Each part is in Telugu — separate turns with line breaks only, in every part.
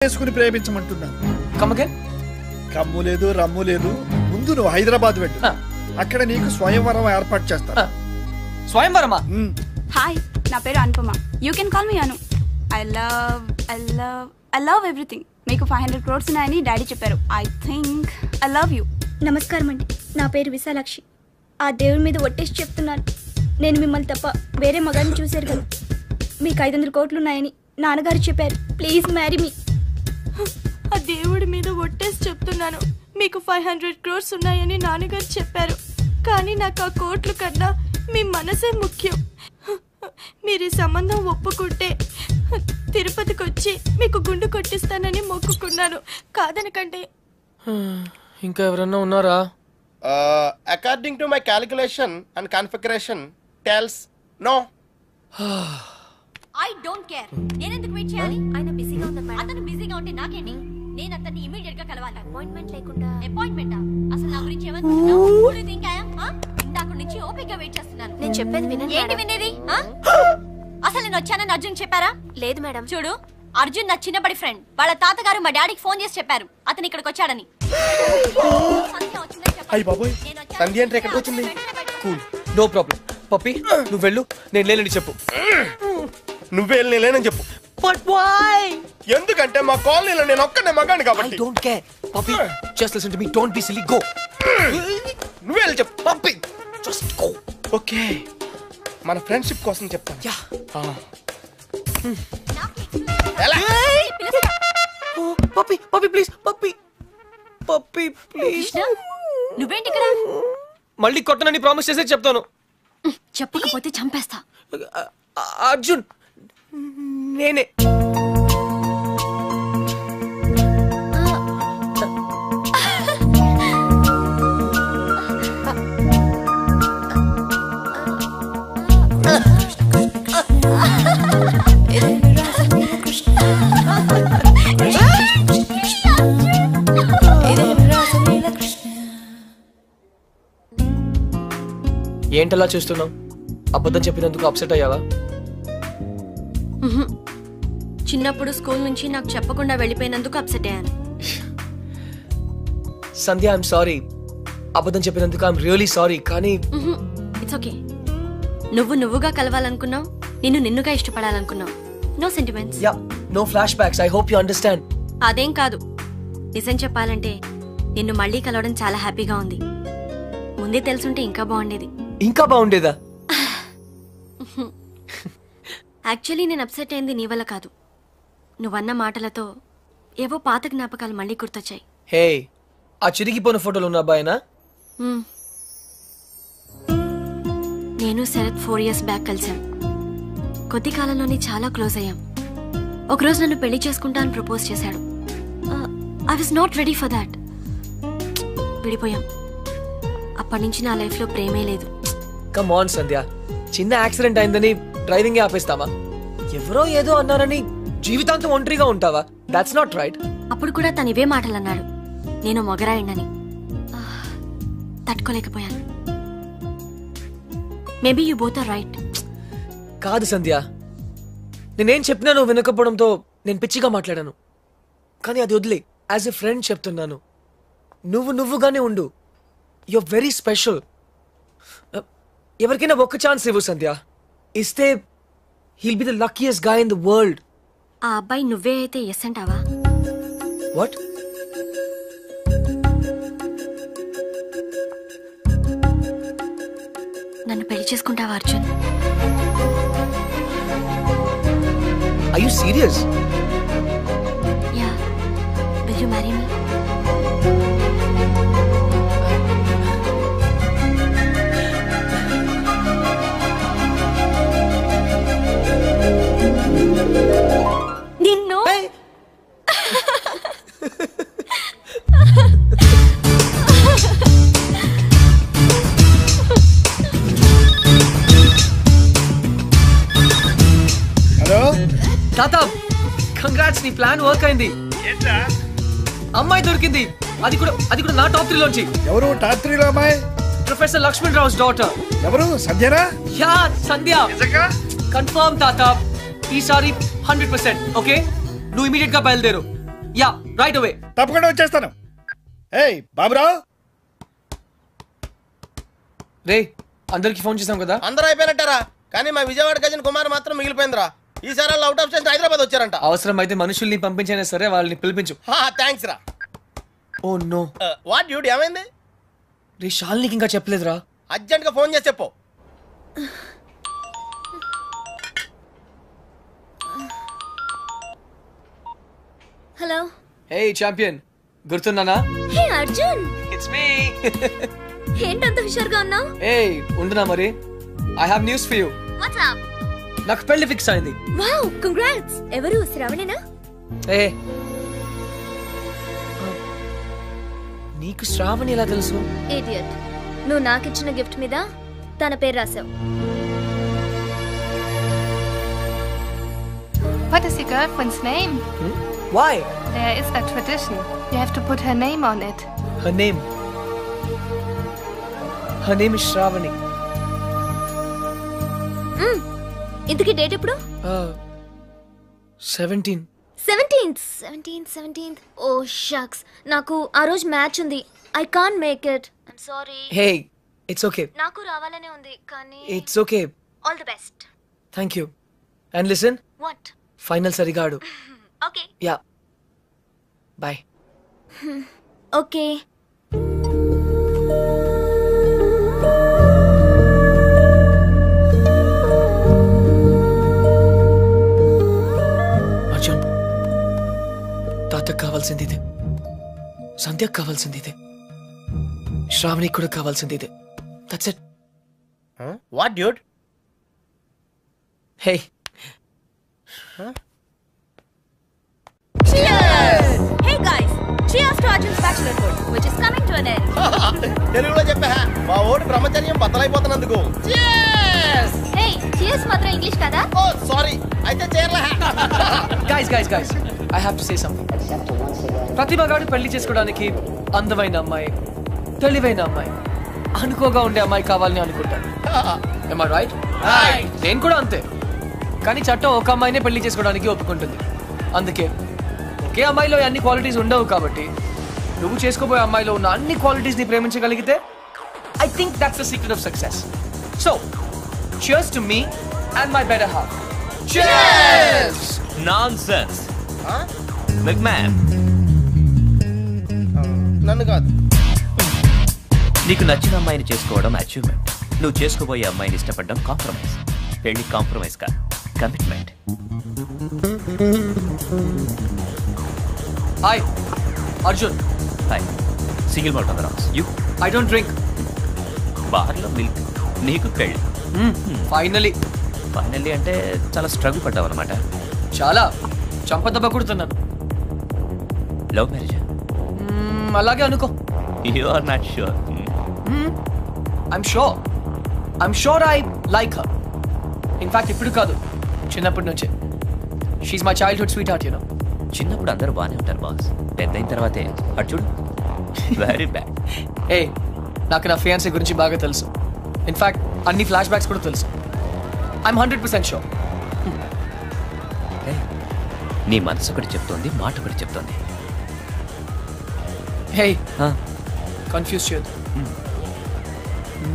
చేసుకుని ప్రేమించమంటున్నాను. కమ్ము లేదు రమ్ము లేదు. ముందు నువ్వు హైదరాబాద్ వెళ్ళు. అక్కడ నీకు స్వయంవరం ఏర్పాటు చేస్తా.
స్వయంవరమా?
హాయ్, నా పేరు Anupama. You can call me Anu. I love everything. మీకు 500 crores ఉన్నాయని డాడీ చెప్పారు. I think I love you.
నమస్కారం అండి, నా పేరు విశాలాక్షి. ఆ దేవుడి మీద ఒట్టేసి చెప్తున్నాను, నేను మిమ్మల్ని తప్ప వేరే మగాన్ని చూశారు కదా. మీకు 500 కోట్లు ఉన్నాయని నాన్నగారు చెప్పారు. Please marry me.
ఆ దేవుడి మీద ఒట్టేసి చెప్తున్నాను, మీకు 500 crores ఉన్నాయని నాన్నగారు చెప్పారు. కానీ నాకు ఆ కోట్లు కన్నా మీ మనసే ముఖ్యం. మీరు ఈ సంబంధం ఒప్పుకుంటే తిరుపతికి వచ్చి మీకు గుండు కొట్టిస్తానని మొక్కుకున్నాను. కాదనకండి.
ఇంకా ఎవరన్నా ఉన్నారా?
According to my calculation and configuration tells no.
I don't care. నేను ఎందుకు వెయిట్ చేయాలి? ఆయన బిజీగా ఉన్నారు మేడం. అతను బిజీగా ఉంటే నాకేంటి? నేను అతన్ని ఇమిడియట్ గా కలవాలి. అపాయింట్మెంట్ లేకుండా. అపాయింట్మెంటా? అసలు నా గురించి ఏమనుకుంటున్నావు? Who do you think I am? ఇందాక నుంచి ఓపికగా వెయిట్ చేస్తున్నాను. నేను చెప్పేది వినండి. ఏంటి వినేది? అసలు నేను వచ్చానని అర్జున్ చెప్పారా? లేదు మేడం. చూడు, అర్జున్ నా చిన్నప్పటి ఫ్రెండ్. వాళ్ళ తాతగారు మా డాడీకి ఫోన్ చేసి చెప్పారు అతను ఇక్కడికి వచ్చాడని.
సంధ్య అంటే ఎక్కడికి వచ్చింది?
Cool, no problem. పప్పి నువ్వు వెళ్ళు, నేను లేనని చెప్పు.
నువ్వే లేనని చెప్పు.
But why?
ఎందుకంటే మా కాలనీలో నేను ఒక్కనే మగాని కాబట్టి.
I don't care. Puppy, just listen to me. Don't be silly. Go.
నువ్వే చెప్పు.
Pappi, just go.
ఓకే, మన ఫ్రెండ్షిప్ కోసం చెప్తాను.
Yeah. Pappi, Pappi please. Pappi, Pappi please.
నువ్వేంటి ఇక్కడ?
మళ్ళీ కొట్టనని ప్రామిస్ చేసే చెప్తాను.
చెప్పకపోతే చంపేస్తా.
అర్జున్, నేనే. ఏంటలా చూస్తున్నావు? అబద్ధం చెప్పినందుకు అప్సెట్ అయ్యావా?
చిన్నప్పుడు స్కూల్ నుంచి నాకు చెప్పకుండా వెళ్ళిపోయినందుకు అప్సెట్ అయ్యాను.
Sandhya, I'm sorry. అబద్ధం చెప్పినందుకు ఐఎమ్ రియల్లీ సారీ. కానీ
ఇట్స్ ఓకే. నువ్వుగా కలవాలనుకున్నావు, నిన్నుగా ఇష్టపడాలనుకున్నావు. No sentiments.
Yeah, no flashbacks. I hope you understand.
అదేం కాదు. నిజం చెప్పాలంటే నిన్ను మళ్ళీ కలవడం చాలా హ్యాపీగా ఉంది. ముందే తెలుసుంటే ఇంకా బాగుండేది.
ఇంకా బాగుండేదా?
యాక్చువల్లీ నేను అప్సెట్ అయింది నీ వల్ల కాదు. నువ్వన్న మాటలతో ఏవో పాత జ్ఞాపకాలు మళ్ళీ గుర్తొచ్చాయి.
హే, ఆ చిరిగిపోయిన ఫోటోలు ఉన్న అబ్బాయినా?
నేను శరత్ 4 years బ్యాక్ కలిసాం. కొద్ది కాలంలోనే చాలా క్లోజ్ అయ్యాం. ఒకరోజు నన్ను పెళ్లి చేసుకుంటా అని ప్రపోజ్ చేశాడు. I was not ready for that. విడిపోయాం. అప్పటి నుంచి నా లైఫ్ లో ప్రేమే లేదు.
కమ్ ఆన్ సంధ్య, చిన్న యాక్సిడెంట్ అయిందని డ్రైవింగ్ ఆపేస్తావా? ఎవరో ఏదో అన్నారని జీవితాంతం ఒంటరిగా ఉంటావా? That's not right.
అప్పుడు కూడా తను ఇవే మాటలు అన్నాడు, నేను మొగరాయండని. తట్టుకోలేకపోయాను. Maybe you both are right.
కాదు సంధ్య, నేనేం చెప్పినా నువ్వు వినకపోవడంతో నేను పిచ్చిగా మాట్లాడాను. కానీ అది వదిలే. యాజ్ ఎ ఫ్రెండ్ చెప్తున్నాను, నువ్వుగానే ఉండు. You are very special. ఎవరికైనా ఒక్క ఛాన్స్ ఇవ్వు సంధ్య. ఇస్తే he'll be the luckiest guy in the world.
ఆ అబ్బాయి నువ్వే అయితే ఎస్ అంటావా?
What?
నన్ను పెళ్లి చేసుకుంటావా Arjun?
Are you serious?
Yeah. Will you marry me? నిన్ను
హలో
తాత, కంగ్రాట్స్, నీ ప్లాన్ వర్క్ అయింది. అమ్మాయి దొరికింది. అది కూడా నా టాప్ 3 లోంచి.
ఎవరు టాప్ 3 లో అమ్మాయి?
Professor Lakshman Rao's daughter.
ఎవరు? సంధ్యనా?
యా, సంధ్య. కన్ఫర్మ్ తాత. ఈసారి 100%. ఓకే, నువ్వు ఇమీడియట్ గా బయలుదేరు. Yeah right away.
తప్పకుండా వచ్చేస్తాను. ఏయ్ బాబురావు.
రే అందరికి ఫోన్ చేసాం కదా.
అందరూ అయిపోయినట్టారా, కానీ మా విజయవాడ గజన్ కుమార్ మాత్రం మిగిలిపోయిందిరా. ఈసారి వాళ్ళు అవుట్ ఆఫ్ స్టేషన్ హైదరాబాద్ వచ్చారంట.
అవసరం అయితే మనుషుల్ని పంపించైనా సరే వాళ్ళని పిలిపించు.
థ్యాంక్స్ రా.
Oh no.
వాట్ డ్యూడ్ ఏమైంది?
రే శాలినికి ఇంకా చెప్పలేదురా.
అర్జెంట్ గా ఫోన్ చేసి చెప్పు.
హలో.
హే ఛాంపియన్, గుర్తున్నానా?
హే అర్జున్.
It's me.
ఏంటంత హుషారుగా ఉన్నావు?
ఏయ్ ఉండునా మరి. I have news for you.
What's up?
నాకు పెళ్లి ఫిక్స్ అయింది.
Wow congrats. ఎవరు? శ్రావణేనా?
ఏ నీకు శ్రావణి ఎలా తెలుసు?
ఇడియట్. నువ్వు నాకు ఇచ్చిన గిఫ్ట్ మీద తన పేరు రాసావు.
What is your girlfriend's name?
Why?
There is a tradition. You have to put her name on it.
Her name is Shravani.
ఇంతకీ డేట్ ఎప్పుడు?
17.
17th. ఓ షక్స్. నాకు ఆ రోజు మ్యాచ్ ఉంది. I can't make it. I'm sorry.
Hey, it's okay.
నాకు రావాలనే ఉంది కానీ
It's okay.
All the best.
Thank you. And listen,
what?
final సరిగా ఆడు.
Okay.
Yeah. Bye.
Okay.
Arjun, తాతకు కావాల్సింది ఇదే, సంధ్యకు కావాల్సింది ఇదే, శ్రావణికి కూడా కావాల్సింది ఇదే. That's it.
What dude?
Hey
Cheers! Hey guys, cheers to Arjun's bachelorhood, which is coming to an end.
తెలుగులో చెప్పా, మా ఓడి బ్రహ్మచర్యం బద్దలైపోతున్నందుకు.
Hey, cheers మాత్రం ఇంగ్లీష్ కదా?
ఓ సారీ, అయితే చేర్లే.
guys, I have to say something. ప్రతిభ గారు పెళ్లి చేసుకోవడానికి అందమైన అమ్మాయి, తెలివైన అమ్మాయి, అనుకోగా ఉండే అమ్మాయి కావాలని అనుకుంటాను. Am I right? నేను కూడా అంతే. కానీ చట్టం ఒక అమ్మాయినే పెళ్లి చేసుకోవడానికి ఒప్పుకుంటుంది. అందుకే ఒకే అమ్మాయిలో అన్ని క్వాలిటీస్ ఉండవు కాబట్టి నువ్వు చేసుకోబోయే అమ్మాయిలో ఉన్న అన్ని క్వాలిటీస్ ని ప్రేమించగలిగితే I think that's the secret of success. So cheers to me and my better half. Cheers!
Nonsense. McMahon.
నన్ను కాదు.
నీకు నచ్చిన అమ్మాయిని చేసుకోవడం అచీవ్మెంట్. నువ్వు చేసుకోబోయే అమ్మాయిని ఇష్టపడడం కాంప్రమైజ్. పెళ్లి కాంప్రమైజ్ కాదు, commitment.
Hi Arjun.
Hi. Single malt on the rocks. You?
I don't drink.
బార్లో మిల్క్. నీకు పెళ్లి.
ఫైనలీ
అంటే చాలా స్ట్రగుల్ పడ్డావు అనమాట.
చాలా చంపదెబ్బ కొడుతున్నాను.
Love marriage?
అలాగే అనుకో.
You are not sure?
I'm sure I like her. In fact, ఇప్పుడు కాదు, చిన్నప్పటి నుంచే. She's my childhood sweetheart, you know.
చిన్నప్పుడు అందరూ బాగానే ఉంటారు బాస్, పెద్ద అయిన తర్వాతే అటు చూడు, వెరీ బ్యాడ్.
ఏ నాకు నా ఫియాన్సీ గురించి బాగా తెలుసు. ఇన్ఫాక్ట్ అన్ని ఫ్లాష్ బ్యాక్స్ కూడా తెలుసు. I'm 100% sure.
నీ మనసు ఒకటి చెప్తోంది, మాట ఒకటి చెప్తోంది.
హే కన్ఫ్యూజ్ చేయొద్దు.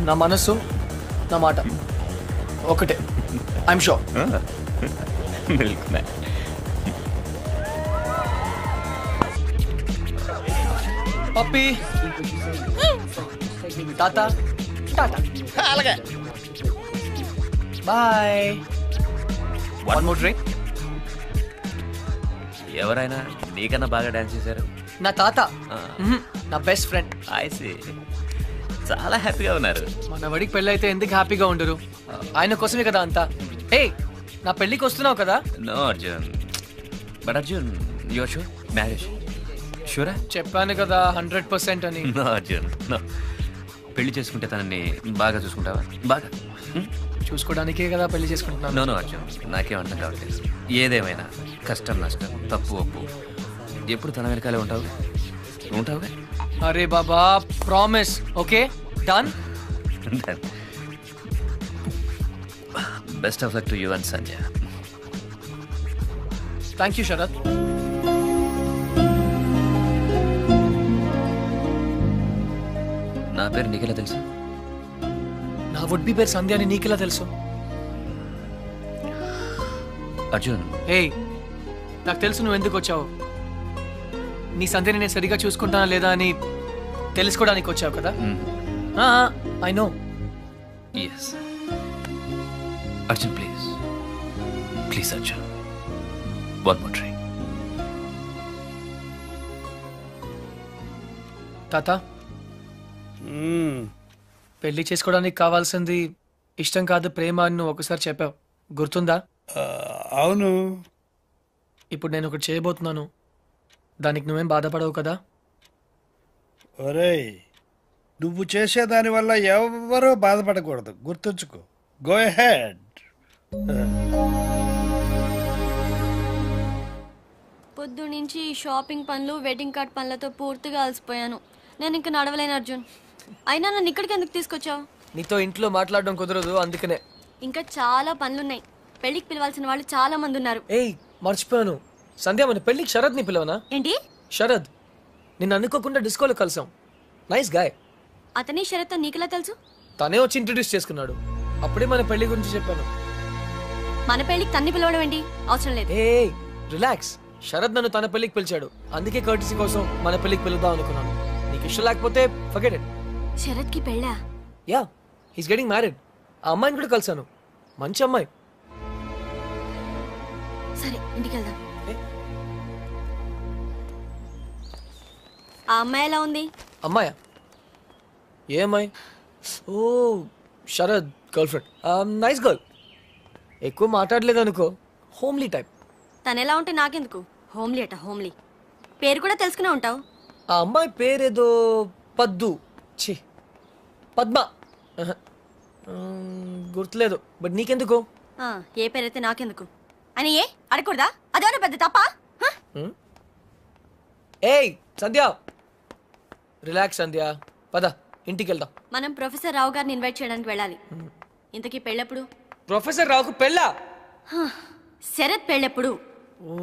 నా మనసు నా మాట ఒకటే. I'm sure.
Milkman.
పప్పి టాటా టాటా.
అలాగే.
బాయ్. One more drink.
ఎవరైనా నీకన్నా బాగా డాన్స్ చేశారు?
నా తాత, నా బెస్ట్ ఫ్రెండ్.
I see. చాలా హ్యాపీగా ఉన్నారు.
మన వడికి పెళ్ళి అయితే ఎందుకు హ్యాపీగా ఉండరు? ఆయన కోసమే కదా అంతా. ఏ నా పెళ్ళికి వస్తున్నావు కదా?
No Arjun. But Arjun, your sure marriage? షూరా?
చెప్పాను కదా 100% అని.
No Arjun, no. పెళ్లి చేసుకుంటే తనని బాగా చూసుకుంటావా? బాగా
చూసుకోవడానికే కదా పెళ్లి చేసుకుంటున్నాను.
నో అర్జున్, నాకేం అర్థం కావట్లేదు. ఏదేమైనా కష్టం నష్టం తప్పు ఒప్పు ఎప్పుడు తన వెనకాలే ఉంటావుగా?
అరే బాబా, promise. Okay done.
Best of luck to you and Sanjay.
Thank you Sharath.
పేరు నీకెలా తెలుసు?
నా వుడ్ బి పేరు సంధ్య అని నీకెలా తెలుసు?
అర్జున్,
ఏయ్, నాకు తెలుసు నువ్వు ఎందుకు వచ్చావు. నీ సంధ్యని నేను సరిగా చూసుకుంటానా లేదా అని తెలుసుకోవడానికి వచ్చావు కదా. I know.
Yes Arjun, please please Arjun, one more try.
తాత, పెళ్లి చేసుకోవడానికి కావాల్సింది ఇష్టం కాదు ప్రేమ అని నువ్వు ఒకసారి చెప్పావు, గుర్తుందా?
అవును.
ఇప్పుడు నేను ఒకటి చేయబోతున్నాను, దానికి నువ్వేం బాధపడవు కదా?
ఒరేయ్, నువ్వు చేసేదాని వల్ల ఎవరూ బాధపడకూడదు, గుర్తుంచుకో. Go head.
పొద్దు నుంచి షాపింగ్ పనులు వెడ్డింగ్ కార్డ్ పనులతో పూర్తిగా అలసిపోయాను. నేను ఇంక నడవలేను అర్జున్. అయినా నన్ను ఇక్కడికి ఎందుకు తీసుకొచ్చావు?
నీతో ఇంట్లో మాట్లాడడం కుదరదు, అందుకనే.
ఇంకా చాలా పనులున్నాయి. పెళ్లికి పిలవాల్సిన వాళ్ళు చాలా మంది ఉన్నారు.
ఏయ్, మర్చిపోయాను. సంధ్య, మన పెళ్లికి శరద్ ని పిలవనా?
ఏంటి?
శరద్, నిన్ను అనుకోకుండా డిస్కోలో కలిసాం. Nice guy.
అతని షరత్ నీకెలా తెలుసు?
తనే వచ్చి ఇంట్రడ్యూస్ చేసుకున్నాడు, అప్పుడే మన పెళ్లి గురించి చెప్పాను.
మన పెళ్లికి తన్ని పిలవడం ఏంటి? అవసరం లేదు.
ఏ రిలాక్స్. శరద్ నన్ను తన పెళ్లికి పిలిచాడు, అందుకే కర్టీసీ కోసం మన పెళ్లికి పిలుద్దాం అనుకున్నాను. నీకు ఇష్టం లేకపోతే ఫర్గెట్ ఇట్.
శరత్ కి పెళ్ళా?
Yeah, he's getting married. ఆ అమ్మాయిని కూడా కలిసాను, మంచి అమ్మాయి.
సరే, ఇంటికి వెళ్దాం. ఆ అమ్మాయి ఎలా ఉంది?
అమ్మాయా? ఏ అమ్మాయి? Oh, Sharad girlfriend. Nice girl. ఎక్కువ మాట్లాడలేదు అనుకో, హోమ్లీ టైప్.
తను ఎలా ఉంటే నాకెందుకు? హోమ్లీ అట, హోమ్లీ. పేరు కూడా తెలుసుకునే ఉంటావు.
ఆ అమ్మాయి పేరేదో పద్దు, ఛీ పద్మ, గుర్తులేదు. బట్ నీకెందుకు?
ఏ పేరైతే నాకెందుకు అని ఏ అడగకూడదా? అదేమన్నా పెద్ద తప్ప?
ఏయ్ సంధ్య, రిలాక్స్ సంధ్య, పద ఇంటికి వెళ్దాం.
మనం ప్రొఫెసర్ రావు గారిని ఇన్వైట్ చేయడానికి వెళ్ళాలి. ఇంతకీ పెళ్ళెప్పుడు?
ప్రొఫెసర్ రావుకు పెళ్ళా?
శరత్ పెళ్ళెప్పుడు?
ఓ,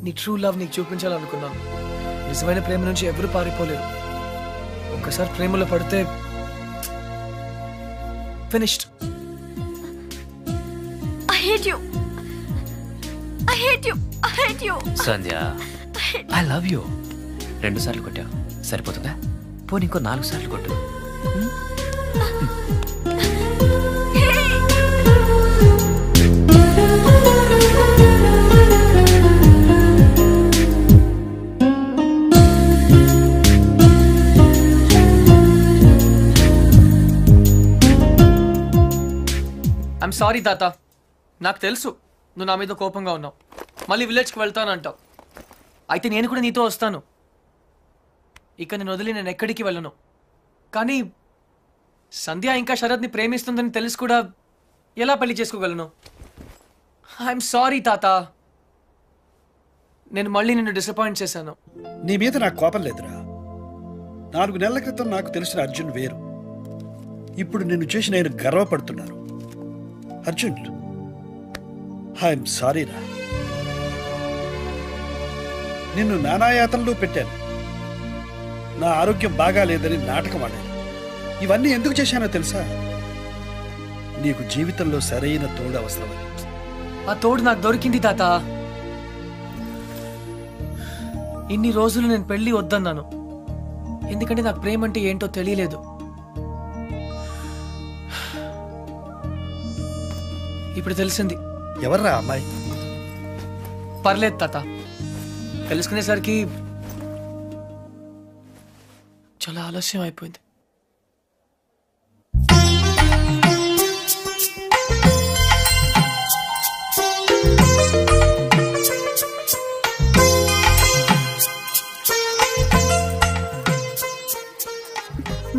నీ ట్రూ లవ్ నీకు చూపించాలనుకున్నాను. నిజమైన ప్రేమ నుంచి ఎవరు పారిపోలేరు. ఒక్కసారి ప్రేమలో పడితే finished.
I hate you. I hate you. I hate you.
Sandhya, I love you. 2 సార్లు కొట్టావు, సరిపోతుందా? పోనీ ఇంకో 4 సార్లు కొట్టు.
ఐఎమ్ సారీ తాత, నాకు తెలుసు నువ్వు నా మీద కోపంగా ఉన్నావు. మళ్ళీ విలేజ్కి వెళ్తాను అంటావు. అయితే నేను కూడా నీతో వస్తాను. ఇక నేను వదిలి నేను ఎక్కడికి వెళ్ళను. కానీ సంధ్య ఇంకా శరత్ని ప్రేమిస్తుందని తెలిసి కూడా ఎలా పెళ్లి చేసుకోగలను? ఐఎమ్ సారీ తాత, నేను మళ్ళీ నిన్ను డిసప్పాయింట్ చేశాను.
నీ మీద నాకు కోపం లేదురా. 4 నెలల క్రితం నాకు తెలిసిన అర్జున్ వేరు. ఇప్పుడు నిన్ను చూసి నేను గర్వపడుతున్నాను. అర్జున్, ఐఎమ్ సారీ రా. నిన్ను నానాయాతనలో పెట్టాను. నా ఆరోగ్యం బాగాలేదని నాటకం ఆడాను. ఇవన్నీ ఎందుకు చేశానో తెలుసా? నీకు జీవితంలో సరైన తోడు అవసరమని.
ఆ తోడు నాకు దొరికింది తాత. ఇన్ని రోజులు నేను పెళ్లి వద్దన్నాను, ఎందుకంటే నాకు ప్రేమ అంటే ఏంటో తెలియలేదు. ఇప్పుడు తెలిసింది.
ఎవర్రా అమ్మాయి?
పర్లేదు తాత, తెలుసుకునేసరికి చాలా ఆలస్యం అయిపోయింది.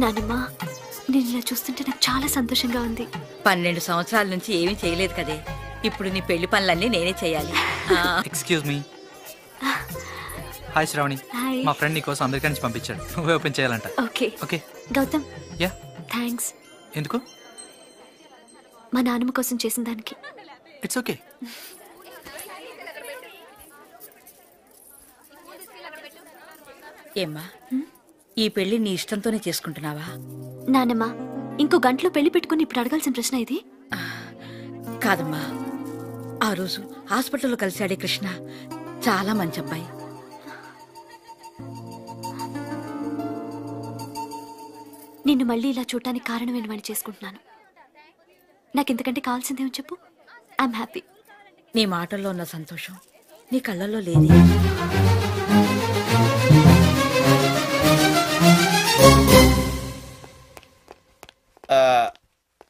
నానమ్మ, నేను ఇలా చూస్తుంటే నాకు చాలా సంతోషంగా ఉంది.
12 సంవత్సరాల నుంచి ఏమీ చేయలేదు కదే. ఇప్పుడు నీ పెళ్లి పనులన్నీ నేనే చేయాలి.
Excuse me. హాయ్ శ్రావణి, మా ఫ్రెండ్ నీ కోసం అమెరికా నుంచి పంపించాడు, నువ్వే ఓపెన్ చేయాలంట.
Okay
okay
Gautam.
Yeah,
thanks.
ఎందుకు?
మా నాన్నమ్మ కోసం చేసిన దానికి.
It's okay.
ఏమ్మా, ఈ పెళ్లి నీ ఇష్టంతోనే చేసుకుంటున్నావా?
నానమ్మ, ఇంకో గంటలో పెళ్లి పెట్టుకుని ఇప్పుడు అడగాల్సిన ప్రశ్న ఇది?
కాదమ్మా, ఆ రోజు హాస్పిటల్లో కలిశాడే కృష్ణ చాలా మంచి అబ్బాయి.
నిన్ను మళ్ళీ ఇలా చూడటానికి కారణం ఏంటని చేసుకుంటున్నాను. నాకు ఇంతకంటే కావాల్సిందేమో చెప్పు. I'm happy.
నీ మాటల్లో ఉన్న సంతోషం నీ కళ్ళల్లో లేదు.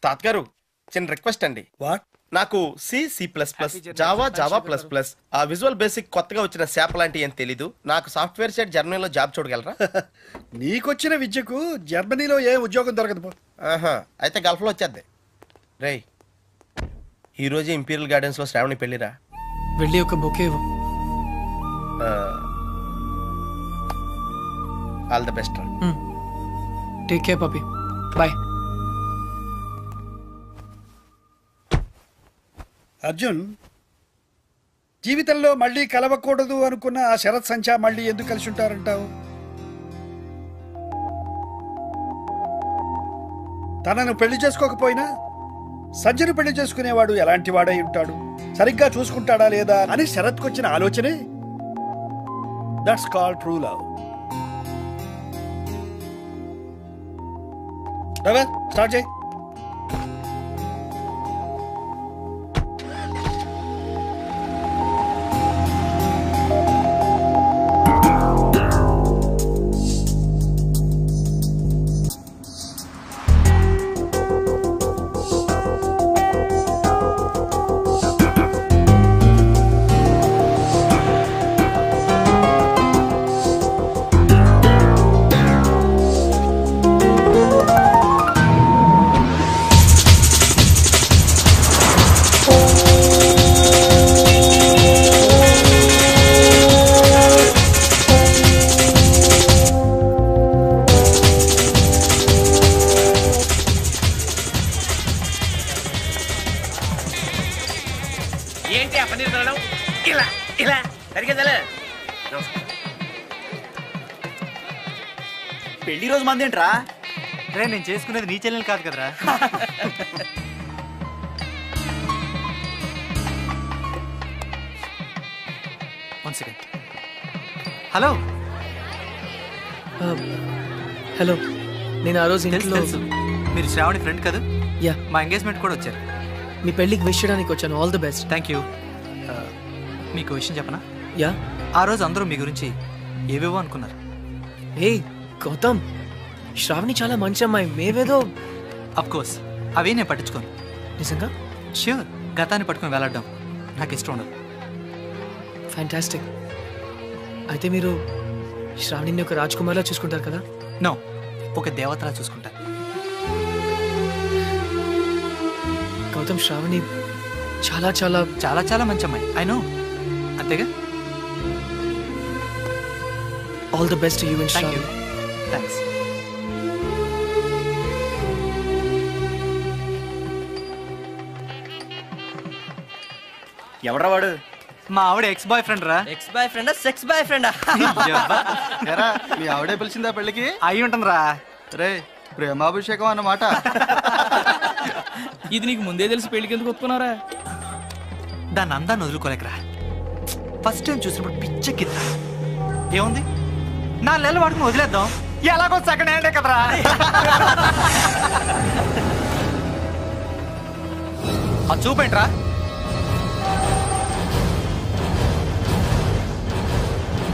తాతగారు, చిన్న రిక్వెస్ట్ అండి.
వాట్?
నాకు C++, జావా++, ఆ విజువల్ బేసిక్ కొత్తగా వచ్చిన శాప్ లాంటి ఏం తెలీదు. నాకు సాఫ్ట్వేర్ సైడ్ జర్మనీలో జాబ్ చూడగలరా?
నీకొచ్చిన విద్యకు జర్మనీలో ఏ ఉద్యోగం దొరకదు పో.
అయితే గల్ఫ్లో వచ్చేద్ది. రేయ్, ఈరోజు ఇంపీరియల్ గార్డెన్స్ లో శ్రావణి పెళ్లిరా.
వెళ్ళి ఒక బొకే ఇవ్వు.
All the best.
Take care Pappi. Bye.
Arjun, జీవితంలో మళ్ళీ కలవకూడదు అనుకున్న ఆ శరత్ సంచా మళ్ళీ ఎందుకు కలిసి ఉంటారంటావు? తనను పెళ్లి చేసుకోకపోయినా సంజయను పెళ్లి చేసుకునేవాడు ఎలాంటి వాడై ఉంటాడు, సరిగ్గా చూసుకుంటాడా లేదా అని శరత్కు వచ్చిన ఆలోచనే that's called true love. Start చేయి.
పెళ్లి రోజు మందేంట్రా?
రే, నేను చేసుకునేది నీ చెల్లెలు కాదు కదరా. One second. హలో
హలో, నేను ఆ రోజు ఇంట్లో
తెలుసు, మీరు శ్రావణి ఫ్రెండ్ కదా?
యా,
మా ఎంగేజ్మెంట్ కూడా వచ్చారు.
మీ పెళ్ళికి విష్ చేయడానికి వచ్చాను. All the best.
Thank you. మీకు విషయం చెప్పనా?
యా.
ఆ రోజు అందరూ మీ గురించి ఏవేవో అనుకున్నారు.
ఏ గౌతమ్, శ్రావణి చాలా మంచి అమ్మాయి. మేవేదో
అఫ్కోర్స్ అవి నేను పట్టించుకోను.
నిజంగా?
ష్యూర్. గతాన్ని పట్టుకుని వెళ్ళడం నాకు ఇష్టం ఉండదు.
ఫ్యాంటాస్టిక్. అయితే మీరు శ్రావణిని ఒక రాజ్కుమార్లా చూసుకుంటారు కదా?
నో, ఒక దేవతలా చూసుకుంటారు.
గౌతమ్, శ్రావణి చాలా చాలా
చాలా చాలా మంచి అమ్మాయి. I know. అంతేగా?
All the best to you and Shravani.
Thanks.
ఎవడ్రా వాడు?
మా ఆవిడ ఎక్స్ బాయ్ ఫ్రెండ్ రా.
ఎక్స్ బాయ్ ఫ్రెండా? సెక్స్ బాయ్ ఫ్రెండా?
మీ ఆవిడే పిలిచిందా పెళ్ళికి?
అయి ఉంటుంది రా.
రే, ప్రేమాభిషేకం అన్నమాట.
ఇది నీకు ముందే తెలిసి పెళ్లికి ఎందుకు ఒప్పుకున్నారా?
దాన్ని అందాన్ని వదులుకోలేకరా. ఫస్ట్ టైం చూసినప్పుడు పిచ్చెక్కిందా. ఏముంది, 4 నెలలు వాడుకుని వదిలేద్దాం. ఎలాగో సెకండ్ హ్యాండే కదరా. అది చూపేంట్రా.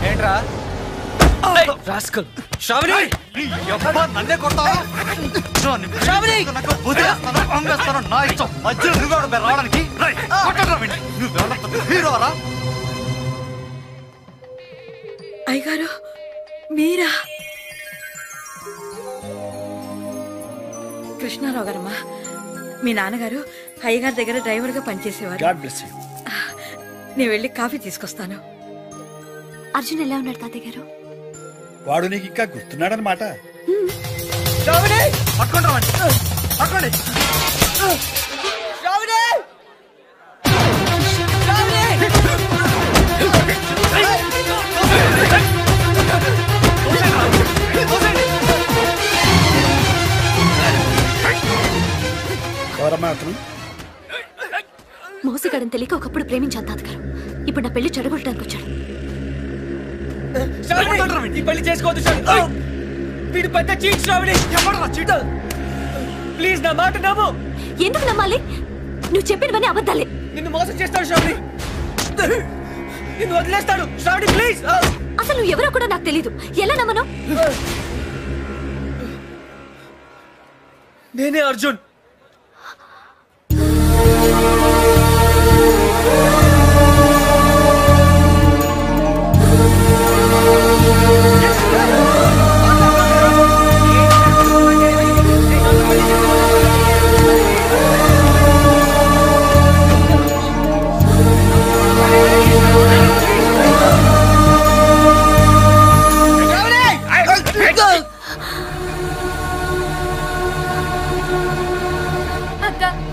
ఏంట్రా
రాస్కల్. శ్రావణి,
నన్నే కొడతావా? రావడానికి హీరోరా?
అయ్యగారు మీరా? కృష్ణారావు గారమ్మా, మీ నాన్నగారు అయ్యగారి దగ్గర డ్రైవర్గా పనిచేసేవారు.
God bless you.
నేను వెళ్ళి కాఫీ తీసుకొస్తాను.
అర్జున్ ఎలా ఉన్నాడు తాతయ్య గారు?
వాడు నీకు ఇంకా గుర్తున్నాడనమాట.
పట్టుకోండి.
ఒకప్పుడు ప్రేమించాను తాతగారు. ఇప్పుడు నా పెళ్లి చెడగొట్టడానికి వచ్చాడు.
ఈ పెళ్లి చేసుకోవద్దు శ్రావణి. వీడు పెద్ద చీట్ శ్రావణి. ప్లీజ్ నా మాట నమ్ము.
ఎందుకు నమ్మాలి? నువ్వు చెప్పినవన్నీ అబద్ధాలే.
నిన్ను మోసం చేస్తాడు శ్రావణి. నిన్ను వదిలేస్తాడు శ్రావణి. ప్లీజ్.
అసలు నువ్వు ఎవరో కూడా నాకు తెలీదు. ఎలా నమ్మను?
నేనే అర్జున్.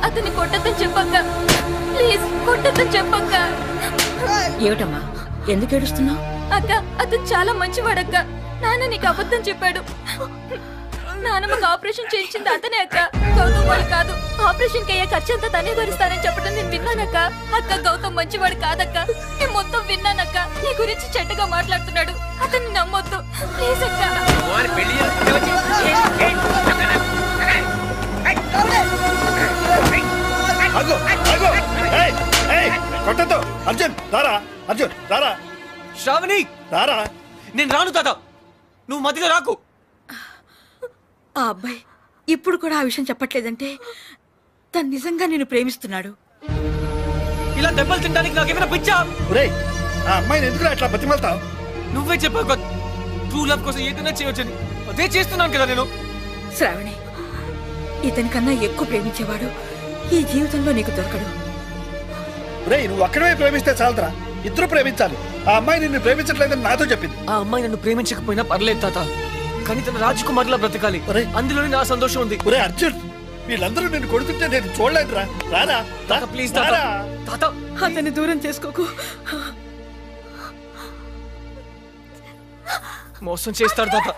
అతన్ని కొట్టద్దని చెప్పక్క. ప్లీజ్ కొట్టద్దని చెప్పక్క.
ఏమిటమ్మా ఎందుకు ఏడుస్తున్నావు?
అక్క అతను చాలా మంచివాడక్క. నాన్న నీకు అబద్ధం చెప్పాడు. నాన్నమ్మకు ఆపరేషన్ చేయించింది అతనే అక్క, గౌతమ్ వాడు కాదు. ఆపరేషన్ కి అయ్యే ఖర్చు అంతా తనే భరిస్తానని చెప్పడం నేను విన్నానక్క. అక్క గౌతమ్ మంచివాడు కాదక్క, నేను మొత్తం విన్నానక్క. నీ గురించి చెడ్డగా మాట్లాడుతున్నాడు. అతన్ని నమ్మొద్దు ప్లీజ్ అక్క.
కొట్టద్దు అర్జున్. రారా అర్జున్, రారా.
శ్రావణి
రారా.
నేను రాను తాత, నువ్వు మధ్యలో రాకు.
ఆ అబ్బాయి ఇప్పుడు కూడా ఆ విషయం చెప్పట్లేదంటే తను నిజంగా నేను ప్రేమిస్తున్నాడు.
ఇలా దెబ్బలు తినడానికి నాకేమైనా పిచ్చా?
ఆ అమ్మాయిని ఎందుకు అట్లా బతిమలుతావు?
నువ్వే చెప్పావు ట్రూ లవ్ కోసం ఏదైనా చేయొచ్చని. అదే చేస్తున్నాను కదా నేను.
శ్రావణి ఇతని కన్నా ఎక్కువ ప్రేమించేవాడు ఈ జీవితంలో నీకు దొరకడు.
నువ్వు అక్కడే ప్రేమిస్తే చాలరా, ఇద్దరు ప్రేమించాలి. ఆ అమ్మాయి నిన్ను ప్రేమించట్లేదని నాతో చెప్పింది.
ఆ అమ్మాయి నన్ను ప్రేమించకపోయినా పర్లేదు తాత, కానీ తన రాజకుమారిలా బ్రతకాలి. అందులోనే నా సంతోషం ఉంది.
అర్జున్, వీళ్ళందరూ నిన్ను కొడుతుంటే నేను చూడలేదురా. రారా
తాత, ప్లీజ్ తాత. తాత
అతన్ని దూరం చేసుకోకు.
మోసం చేస్తాడు తాత.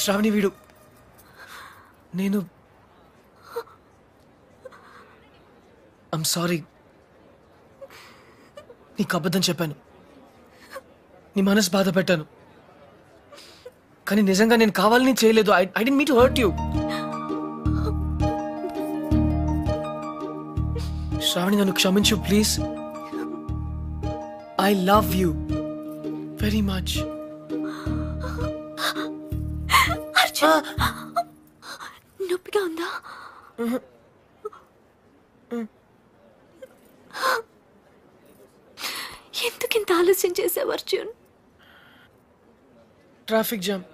శ్రావణి వీడు నేను ఐమ్ సారీ. నీకు అబద్ధం చెప్పాను, నీ మనసు బాధ పెట్టాను. కానీ నిజంగా నేను కావాలని చేయలేదు. I didn't mean to hurt you. Shravani నన్ను క్షమించు please. I love you very much.
నొప్పిగా ఉందా? ఎందుకింత ఆలస్యం చేసావు అర్జున్?
Traffic jam.